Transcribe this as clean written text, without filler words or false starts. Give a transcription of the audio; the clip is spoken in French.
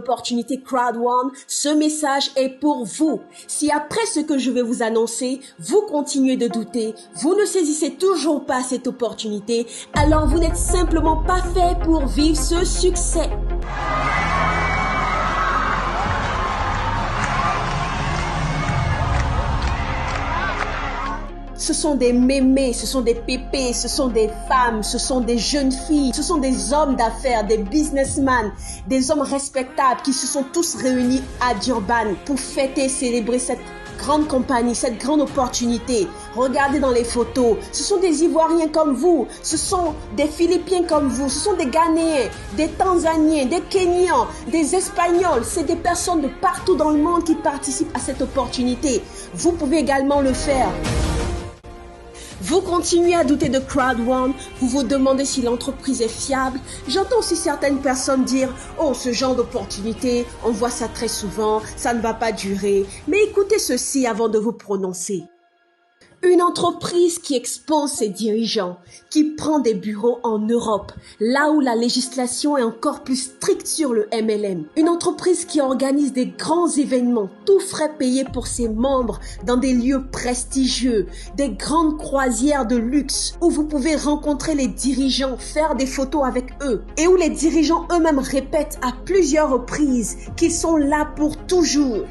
l'opportunité Crowd One, ce message est pour vous. Si après ce que je vais vous annoncer, vous continuez de douter, vous ne saisissez toujours pas cette opportunité, alors vous n'êtes simplement pas fait pour vivre ce succès. Ce sont des mémés, ce sont des pépés, ce sont des femmes, ce sont des jeunes filles, ce sont des hommes d'affaires, des businessmen, des hommes respectables qui se sont tous réunis à Durban pour fêter et célébrer cette grande compagnie, cette grande opportunité. Regardez dans les photos, ce sont des Ivoiriens comme vous, ce sont des Philippiens comme vous, ce sont des Ghanéens, des Tanzaniens, des Kenyans, des Espagnols. C'est des personnes de partout dans le monde qui participent à cette opportunité. Vous pouvez également le faire. Vous continuez à douter de Crowd One, vous vous demandez si l'entreprise est fiable. J'entends aussi certaines personnes dire « Oh, ce genre d'opportunité, on voit ça très souvent, ça ne va pas durer. » Mais écoutez ceci avant de vous prononcer. Une entreprise qui expose ses dirigeants, qui prend des bureaux en Europe, là où la législation est encore plus stricte sur le MLM. Une entreprise qui organise des grands événements, tout frais payés pour ses membres dans des lieux prestigieux, des grandes croisières de luxe où vous pouvez rencontrer les dirigeants, faire des photos avec eux et où les dirigeants eux-mêmes répètent à plusieurs reprises qu'ils sont là pour toujours.